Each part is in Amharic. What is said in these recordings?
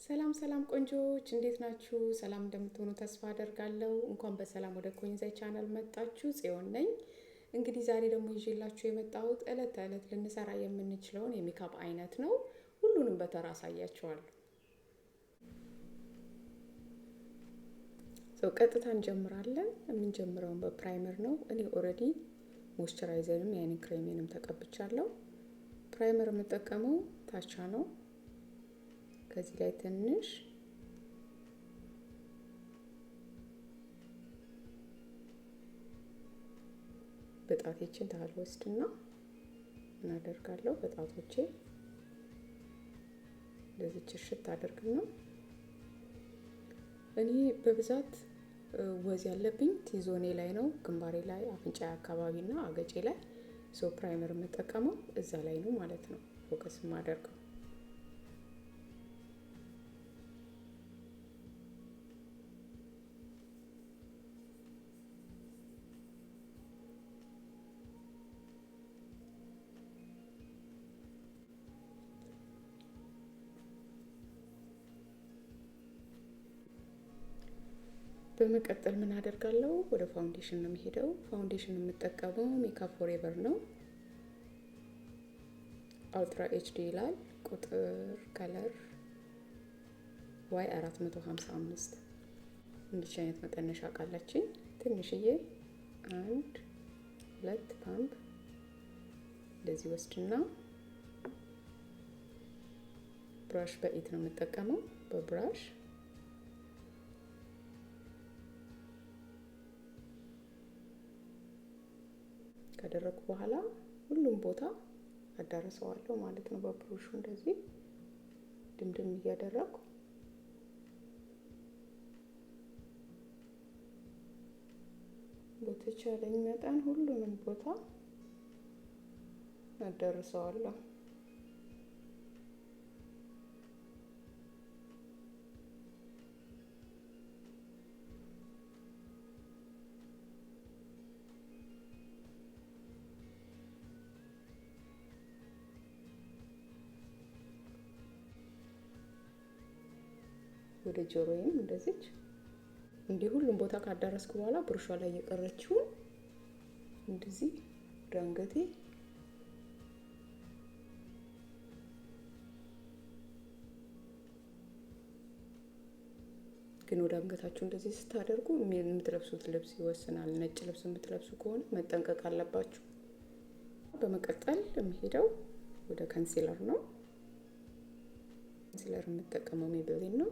ሰላም ቆንጆዎች እንዴት ናችሁ? ሰላም እንደምትሆኑ ተስፋ አደርጋለሁ። እንኳን በሰላም ወደ ኮንዛይ ቻናል መጣችሁ። ጽዮን ነኝ። እንግዲህ ዛሬ ደግሞ ይዤላችሁ የመጣሁት ዕለት ተዕለት ልንሰራ የምንችለውን የሜካፕ አይነት ነው። ሁሉንም በተራ አሳያችኋለሁ። ቀጥታ እንጀምራለን። የምንጀምረው በፕራይመር ነው። እኔ ኦሬዲ ሞይስቸራይዘርም ያኔ ክሬሜንም ተቀብቻለሁ። ፕራይመር የምጠቀመው ታቻ ነው። ከዚህ ላይ ትንሽ በጣቶቼን ታልወስድና እናደርጋለሁ። በጣቶቼ እንደዚህ ችሽት አድርግና እኔ በብዛት ወዝ ያለብኝ ቲዞኔ ላይ ነው፣ ግንባሬ ላይ፣ አፍንጫ አካባቢና አገጬ ላይ ፕራይመር የምጠቀመው እዛ ላይ ነው ማለት ነው ፎከስ ማደርገው። በመቀጠል ምን አደርጋለሁ? ወደ ፋውንዴሽን ነው የሚሄደው። ፋውንዴሽን የምጠቀመው ሜካፕ ፎሬቨር ነው። አልትራ ኤችዲ ይላል። ቁጥር ከለር ዋይ 455 እንዲህ አይነት መቀነሻ ቃላችን ትንሽዬ 1-2 ፓምፕ እንደዚህ ወስድና ብራሽ በኢት ነው የምጠቀመው። በብራሽ ካደረኩ በኋላ ሁሉም ቦታ አዳርሰዋለሁ ማለት ነው። በብሩሹ እንደዚህ ድምድም እያደረኩ በተቻለኝ መጠን ሁሉንም ቦታ አዳርሰዋለሁ። ወደ ጆሮዬም እንደዚህ እንዲህ ሁሉም ቦታ ካዳረስኩ በኋላ ብሩሿ ላይ የቀረችውን እንደዚህ ወደ አንገቴ ግን ወደ አንገታችሁ እንደዚህ ስታደርጉ የምትለብሱት ልብስ ይወስናል። ነጭ ልብስ የምትለብሱ ከሆነ መጠንቀቅ አለባችሁ። በመቀጠል የምሄደው ወደ ኮንሲለር ነው። ኮንሲለር የምጠቀመው ሜይቤሊን ነው።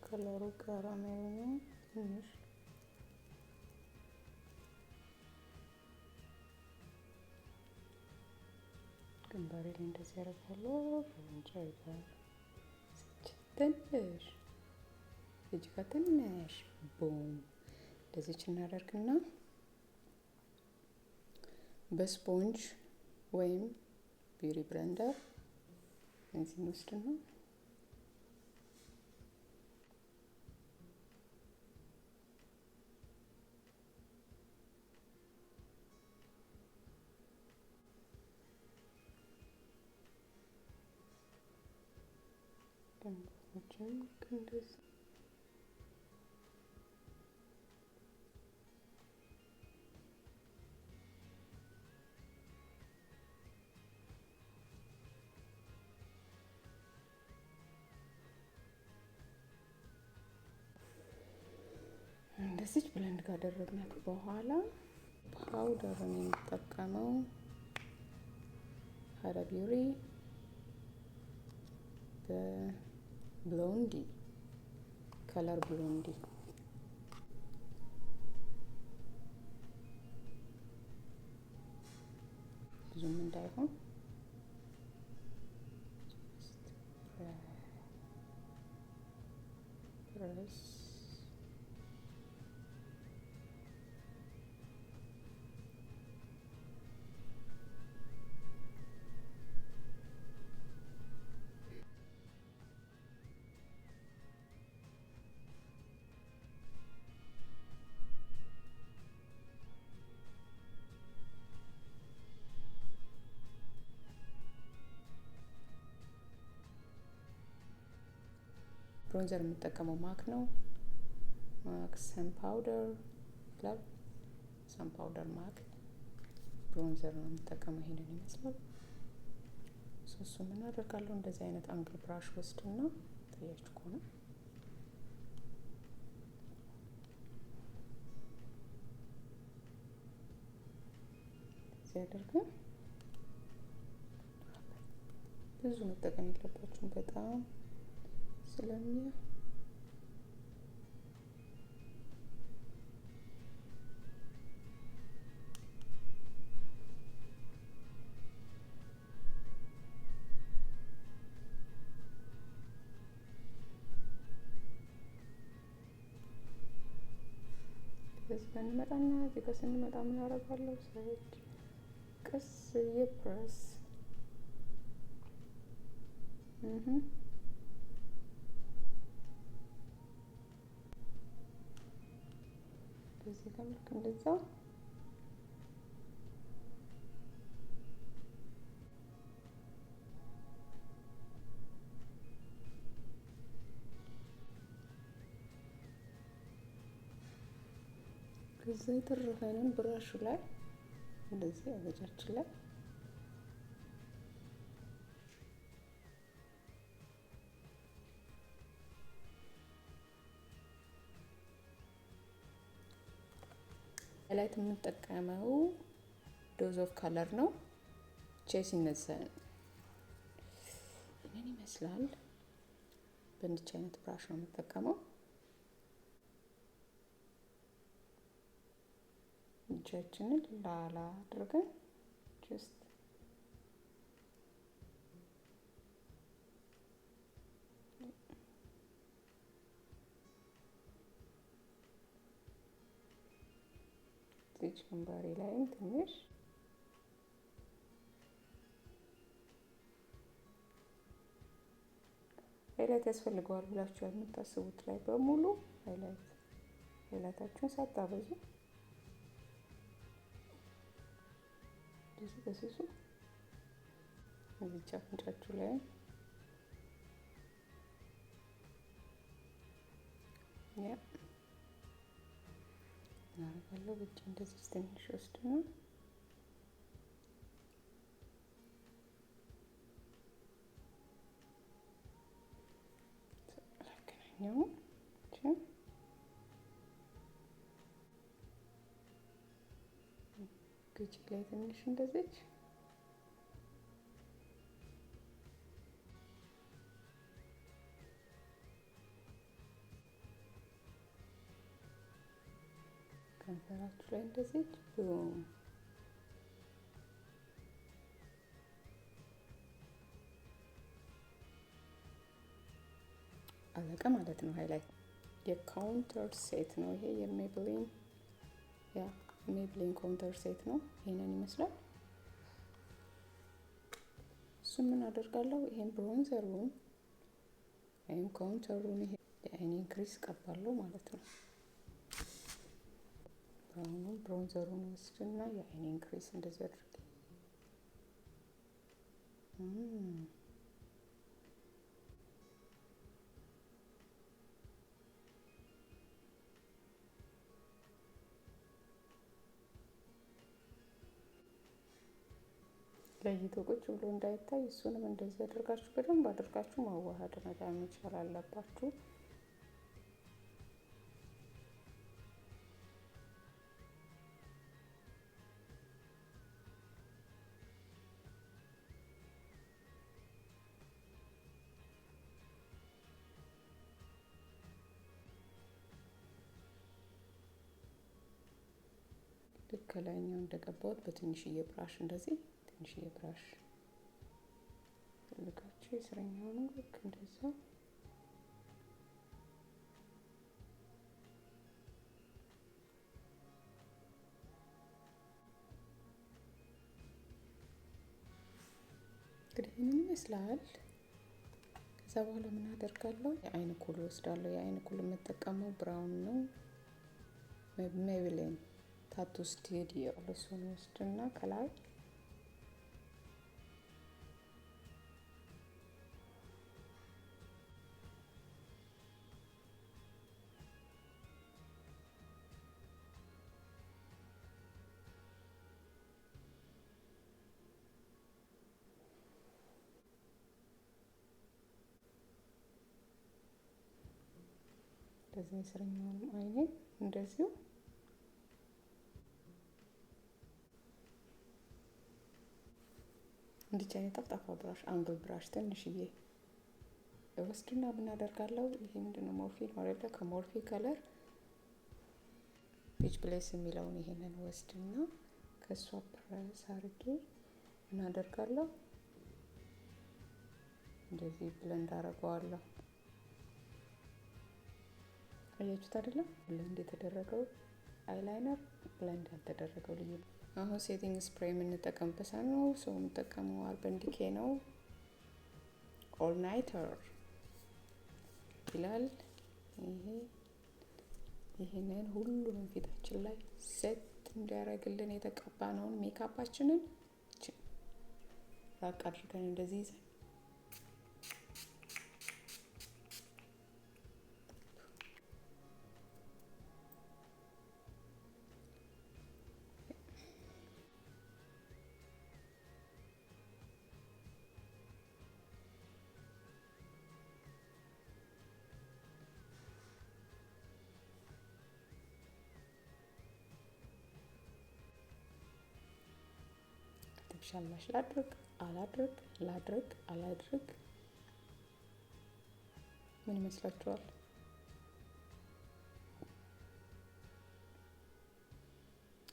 ከለሩ ካራሜል ነው። ትንሽ ግንባሬ ላይ እንደዚህ ያደርጋለሁ። በእንጃ ይባል ትንሽ እጅ ከትንሽ ቦም እንደዚህ እናደርግና በስፖንጅ ወይም ቢሪ ብለንደር እዚህ ወስድና እንደዚህ እንደዚህ ብለንድ ካደረግናት በኋላ ፓውደር ነው የምጠቀመው። ሀዳ ቢውሪ በብሎንዲ ከለር ብሎንዲ ብዙም እንዳይሆን ፕረስ ብሮንዘር የምጠቀመው ማክ ነው። ማክ ሰን ፓውደር ይላል። ሰን ፓውደር ማክ ብሮንዘር ነው የምጠቀመው። ይሄንን ይመስላል። ሶሱ ምን አደርጋለሁ? እንደዚህ አይነት አንግል ብራሽ ወስድና ታያችሁ ከሆነ ሲያደርገን ብዙ መጠቀም የለባችሁም በጣም ስለሚያ በዚህ እንመጣና እዚህ ጋር ስንመጣ ምን አደርጋለሁ? ሰዎች ቀስ የፕረስ በዚህ ጋር ልክ እንደዛ ከዛ የተረፈንን ብራሹ ላይ እንደዚህ አገጫችን ላይ ላይ የምንጠቀመው ዶዝ ኦፍ ከለር ነው። ቼሲነስ ምን ይመስላል? በእንዲህ አይነት ብራሽ ነው የምጠቀመው። እጃችንን ላላ አድርገን ጀስት እዚህ ግንባሬ ላይም ትንሽ ሃይላይት ያስፈልገዋል ብላችሁ የምታስቡት ላይ በሙሉ ሃይላይታችሁን ሳታበዙ እዚህ በስሱ እዚህ አፍንጫችሁ ላይ ያ እናደርጋለሁ። ብቻ እንደዚህ ትንሽ ወስድና ላገናኘው ግጭ ላይ ትንሽ እንደዚህ ከንፈራችሁ ላይ እንደዚህ ቡም አለቀ ማለት ነው። ሃይላይት የካውንተር ሴት ነው ይሄ የሜብሊን ሜብሊን ካውንተር ሴት ነው። ይሄንን ይመስላል። እሱ ምን አደርጋለሁ? ይሄን ብሮንዘሩን ወይም ካውንተሩን ይሄ የአይኔን ክሪስ ቀባለሁ ማለት ነው። አሁን ብሮንዘሩን ወስድና የአይኔን ክሪስ እንደዚህ አድርጌ ለይቶ ቁጭ ብሎ እንዳይታይ እሱንም እንደዚህ አድርጋችሁ በደንብ አድርጋችሁ ማዋሃድ መቻል አለባችሁ። ልክ ከላይኛው እንደቀባሁት በትንሽዬ ብራሽ እንደዚህ ትንሽዬ ብራሽ ልካችሁ የስረኛውን ልክ እንደዛ እንግዲህ ምን ይመስላል። ከዛ በኋላ ምን አደርጋለሁ? የአይን ኩል ወስዳለሁ። የአይን ኩል የምጠቀመው ብራውን ነው። ሜይቤሊን ታቱ ስቱዲዮ ለሱን ወስድና ከላይ እንደዚህ ስረኛውን አይኔ እንደዚህ እንዲቻለ ጠፍጣፋ ብራሽ አንግል ብራሽ ትንሽዬ ወስድና ምን አደርጋለሁ? ይሄ ምንድነው ሞርፊ ማለት ከሞርፊ ከለር ፒች ብሌስ የሚለውን ይሄንን ወስድና ከሷ ፕረስ አድርጌ ምን አደርጋለሁ? እንደዚህ ብለንድ አደርገዋለሁ። አያችሁት አይደለ? ብለንድ የተደረገው አይላይነር ብለንድ ያልተደረገው ልዩ ነው። አሁን ሴቲንግ ስፕሬይ የምንጠቀምበት ነው። ሰው የምንጠቀመው Airbrush ነው። ኦል ናይተር ይላል። ይሄንን ሁሉንም ፊታችን ላይ ሴት እንዲያደርግልን የተቀባነውን ሜካፓችንን ራቅ አድርገን እንደዚህ ይዘን ሻላሽ ላድርግ ምን ይመስላችኋል?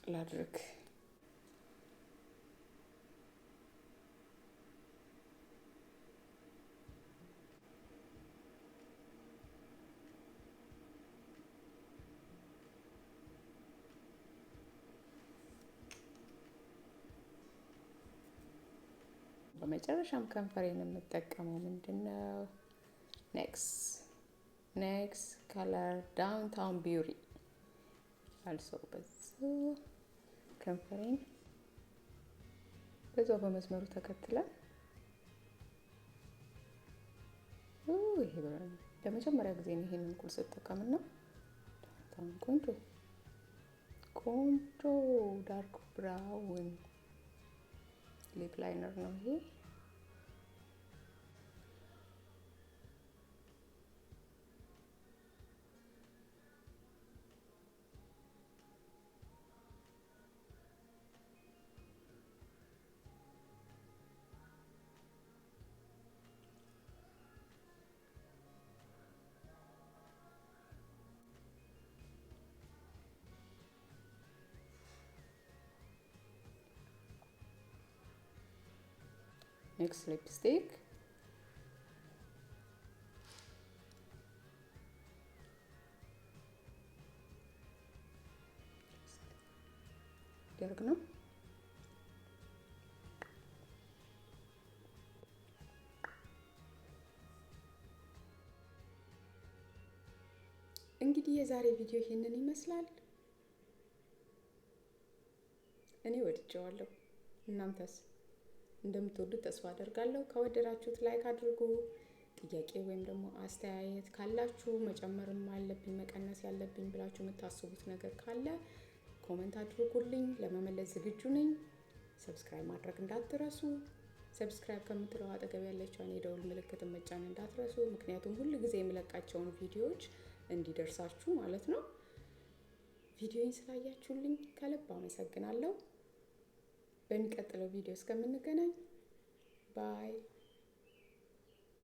ላድርግ በመጨረሻም ከንፈሬን የምጠቀመው ምንድነው? ኔክስ ከለር ዳውንታውን ቢዩቲ አልሶ ከንፈሬን በዛው በመስመሩ ተከትለን ይሄ ለመጀመሪያ ጊዜ ነው ይሄንን ኩል ስጠቀምና በጣም ቆንጆ ዳርክ ብራውን ሊፕ ላይነር ነው ይሄ። ኔክስት ሊፕስቲክ ደርግ ነው። እንግዲህ የዛሬ ቪዲዮ ይሄንን ይመስላል። እኔ ወድጄዋለሁ። እናንተስ እንደምትወዱት ተስፋ አደርጋለሁ። ከወደዳችሁት ላይክ አድርጉ። ጥያቄ ወይም ደግሞ አስተያየት ካላችሁ መጨመርም አለብኝ መቀነስ ያለብኝ ብላችሁ የምታስቡት ነገር ካለ ኮሜንት አድርጉልኝ። ለመመለስ ዝግጁ ነኝ። ሰብስክራይብ ማድረግ እንዳትረሱ። ሰብስክራይብ ከምትለው አጠገብ ያለችውን የደውል ምልክት መጫን እንዳትረሱ። ምክንያቱም ሁሉ ጊዜ የምለቃቸውን ቪዲዮዎች እንዲደርሳችሁ ማለት ነው። ቪዲዮውን ስላያችሁልኝ ከልብ አመሰግናለሁ። በሚቀጥለው ቪዲዮ እስከምንገናኝ ባይ